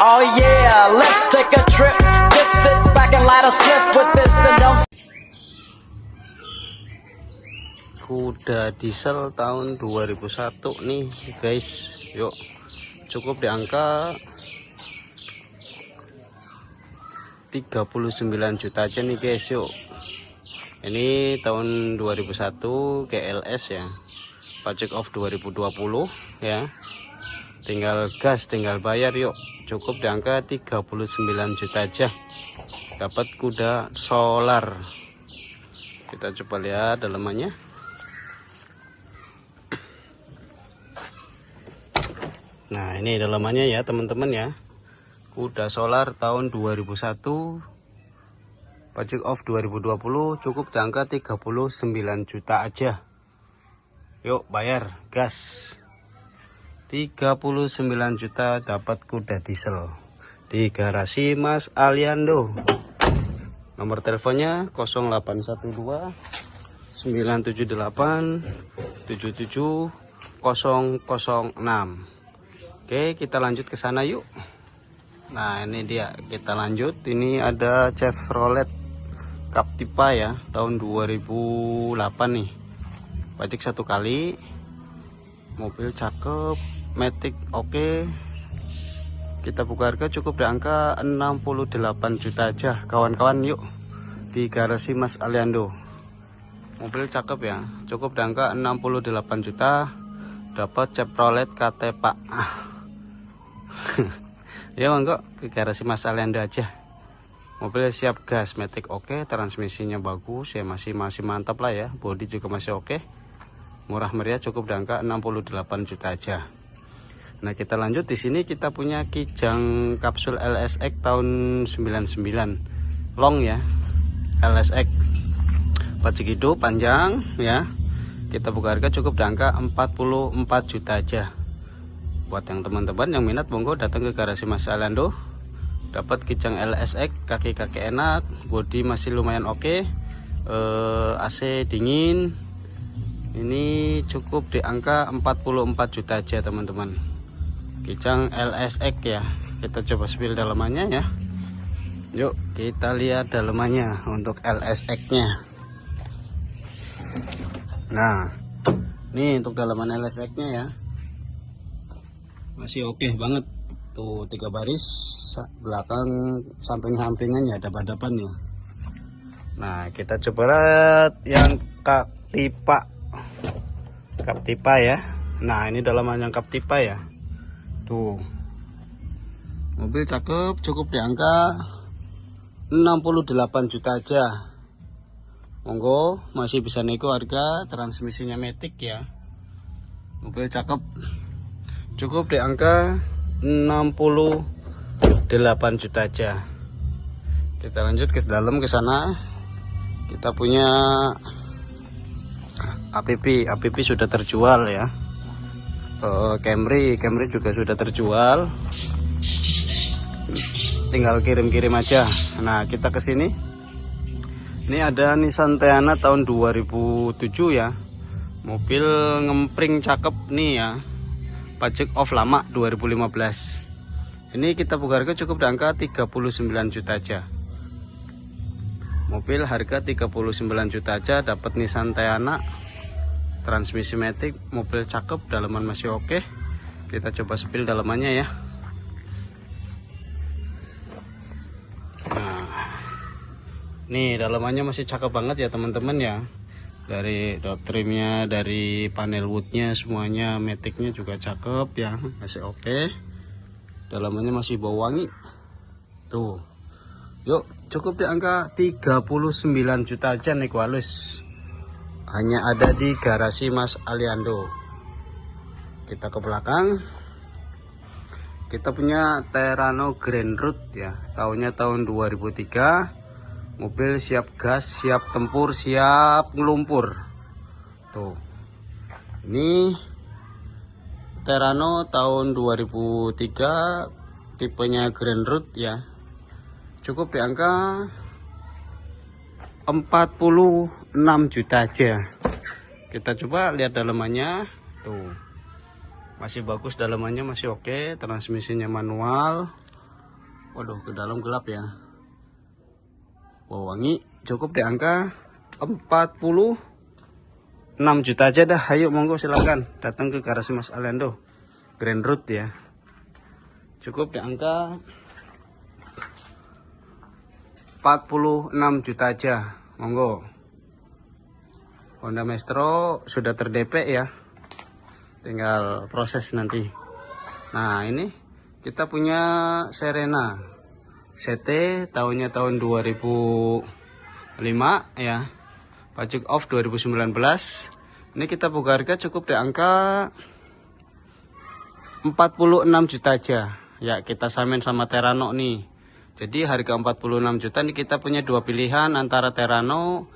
Oh yeah, let's take a trip. Just sit back and light a spliff with this and don't. Kuda diesel tahun 2001 nih guys. Yuk, cukup di angka 39 juta aja nih guys. Yuk, ini tahun 2001 GLS ya, pajak off 2020 ya, tinggal gas tinggal bayar. Yuk, cukup di angka 39 juta aja, dapat kuda solar. Kita coba lihat dalamannya. Nah, ini dalamannya ya teman-teman ya, kuda solar tahun 2001, pajak off 2020, cukup di angka 39 juta aja. Yuk bayar gas, 39 juta dapat kuda diesel di garasi Mas Aliando. Nomor teleponnya 0812 978 77006. Oke, kita lanjut ke sana yuk. Nah, ini dia, kita lanjut. Ini ada Chevrolet Captiva ya, tahun 2008 nih, pajak 1 kali, mobil cakep, matic oke. Kita buka harga cukup di angka 68 juta aja kawan-kawan. Yuk, di garasi Mas Aliando. Mobil cakep ya, cukup di angka 68 juta, dapat Chevrolet Captiva. Ya monggo ke garasi Mas Aliando aja. Mobil siap gas, matic oke, transmisinya bagus ya, masih mantap lah ya, bodi juga masih oke, murah meriah, cukup di angka 68 juta aja. Nah, kita lanjut. Di sini kita punya Kijang kapsul LSX tahun 99 long ya, LSX pajak hidup panjang ya. Kita buka harga cukup di angka 44 juta aja. Buat yang teman-teman yang minat, monggo datang ke garasi Mas Aliando. Dapat Kijang LSX, kaki-kaki enak, bodi masih lumayan oke, AC dingin. Ini cukup di angka 44 juta aja teman-teman. Kijang LSX ya. Kita coba spill dalamannya ya. Yuk kita lihat dalamannya untuk LSX-nya. Nah, ini untuk dalaman LSX-nya ya, masih oke banget tuh, 3 baris belakang, samping-sampingannya ada hadapannya. Nah, kita coba lihat yang Captiva ya. Nah, ini dalaman yang Captiva ya. Tuh, mobil cakep, cukup di angka 68 juta aja. Monggo, masih bisa nego harga, transmisinya matic ya. Mobil cakep, cukup di angka 68 juta aja. Kita lanjut ke dalam, ke sana. Kita punya APP sudah terjual ya. Camry juga sudah terjual. Tinggal kirim-kirim aja. Nah, kita ke sini. Ini ada Nissan Teana tahun 2007 ya. Mobil ngempring cakep nih ya. Pajak off lama 2015. Ini kita buka harga cukup di angka 39 juta aja. Mobil harga 39 juta aja, dapat Nissan Teana, transmisi matic, mobil cakep, dalaman masih oke. Kita coba spill dalamannya ya. Nah, nih dalamannya masih cakep banget ya teman-teman ya. Dari dot trimnya, dari panel woodnya, semuanya, maticnya juga cakep ya, masih oke. Dalamannya masih bau wangi tuh. Yuk, cukup di angka 39 juta aja nih kualus. Hanya ada di garasi Mas Aliando. Kita ke belakang. Kita punya Terrano Grand Route ya, tahunnya tahun 2003. Mobil siap gas, siap tempur, siap ngelumpur. Tuh. Ini Terrano tahun 2003, tipenya Grand Route ya. Cukup di angka 46 juta aja. Kita coba lihat dalamannya. Tuh. masih bagus, dalamannya masih oke, transmisinya manual. Waduh, ke dalam gelap ya. Wow, wangi, cukup di angka 46 juta aja dah. Ayo monggo silakan datang ke garasi Mas Aliando Grand Road ya. Cukup di angka 46 juta aja, monggo. Honda Maestro sudah ter-DP ya, tinggal proses nanti. Nah, ini kita punya Serena CT, tahunnya tahun 2005 ya, pajak off 2019. Ini kita buka harga cukup di angka 46 juta aja ya. Kita samain sama Terrano nih, jadi harga 46 juta. Ini kita punya dua pilihan antara Terrano,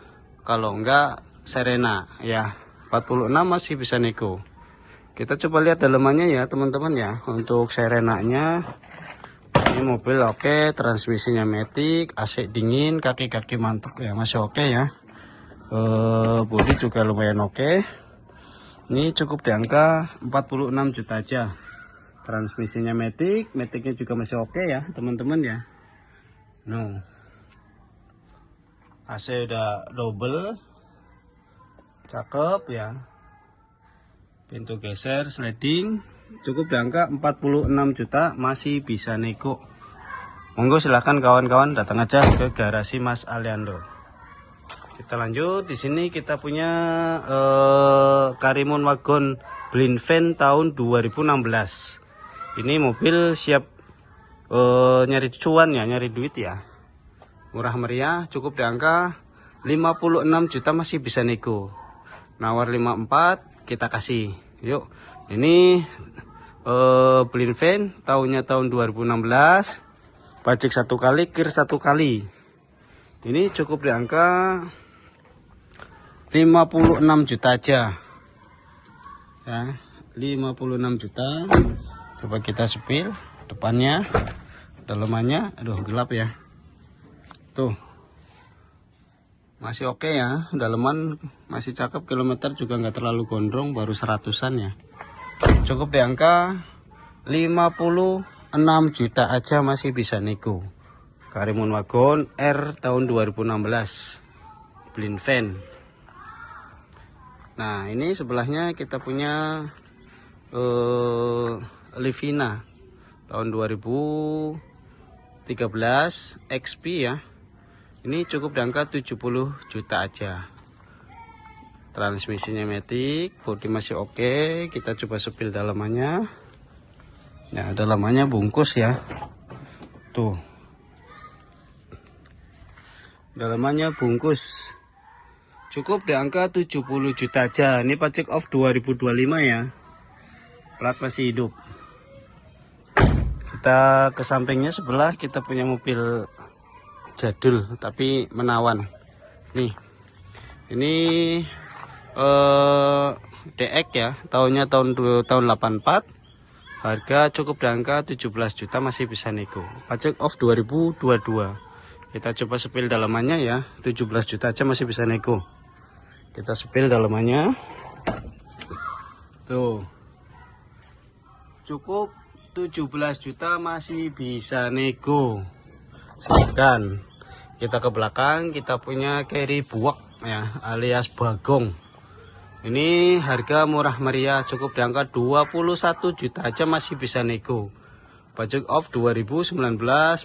kalau enggak Serena ya. 46 masih bisa nego. Kita coba lihat dalamannya ya teman-teman ya. Untuk Serenanya ini mobil oke, transmisinya matic, AC dingin, kaki-kaki mantap ya, masih oke ya. Bodi juga lumayan oke. Ini cukup di angka 46 juta aja. Transmisinya maticnya juga masih oke ya teman-teman ya. AC udah double, cakep ya. Pintu geser, sliding, cukup di angka 46 juta, masih bisa nego. Monggo silahkan kawan-kawan datang aja ke garasi Mas Aliando. Kita lanjut. Di sini kita punya Karimun Wagon Blind Van tahun 2016. Ini mobil siap nyari cuan ya, nyari duit ya. Murah meriah, cukup di angka 56 juta, masih bisa nego. Nawar 54 kita kasih. Yuk, ini Blind Van tahunnya tahun 2016, pajak 1 kali, kir 1 kali. Ini cukup di angka 56 juta aja ya, 56 juta. Coba kita sepil depannya, dalamannya. Aduh, gelap ya. Tuh, masih oke ya, dalaman masih cakep, kilometer juga nggak terlalu gondrong, baru 100-an ya. Cukup di angka 56 juta aja, masih bisa nego. Karimun Wagon R tahun 2016 Blind Van. Nah, ini sebelahnya kita punya Livina tahun 2013 XP ya. Ini cukup di angka 70 juta aja. Transmisinya matic, bodi masih oke. Kita coba sepil dalamannya. Ya, dalamannya bungkus ya. Tuh, dalamannya bungkus. Cukup di angka 70 juta aja. Ini pajak off 2025 ya. Plat masih hidup. Kita ke sampingnya sebelah kita punya mobil jadul tapi menawan. Nih, ini DX ya, tahunnya tahun 84. Harga cukup di angka 17 juta, masih bisa nego. Pajak off 2022. Kita coba sepil dalamannya ya. 17 juta aja, masih bisa nego. Kita sepil dalamannya. Tuh, cukup 17 juta, masih bisa nego. Silakan. Kita ke belakang, kita punya carry buak ya, alias bagong. Ini harga murah meriah, cukup di angka 21 juta aja, masih bisa nego. Pajak off 2019,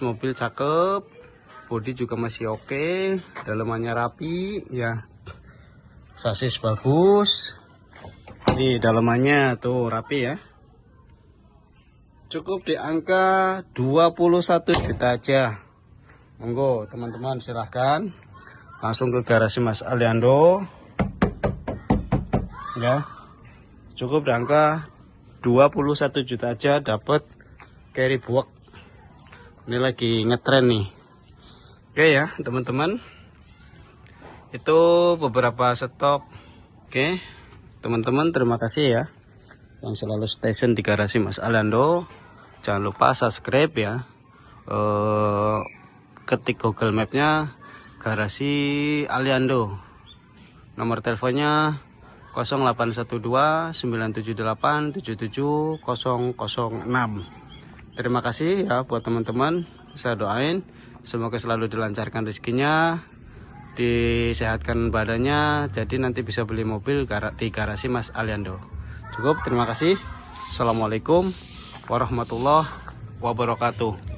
mobil cakep, bodi juga masih oke, dalamannya rapi ya. Sasis bagus. Nih dalamannya tuh rapi ya. Cukup di angka 21 juta aja. Monggo teman-teman silahkan langsung ke garasi Mas Aliando ya. Cukup di angka 21 juta aja dapat carry buak. Ini lagi ngetren nih. Oke ya teman-teman, itu beberapa stok. Oke teman-teman, terima kasih ya yang selalu station di garasi Mas Aliando. Jangan lupa subscribe ya. Ketik Google Mapnya garasi Aliando, nomor teleponnya 0812 978 77006. Terima kasih ya buat teman-teman. Saya doain semoga selalu dilancarkan rezekinya, disehatkan badannya, jadi nanti bisa beli mobil di garasi Mas Aliando. Cukup, terima kasih. Assalamualaikum warahmatullahi wabarakatuh.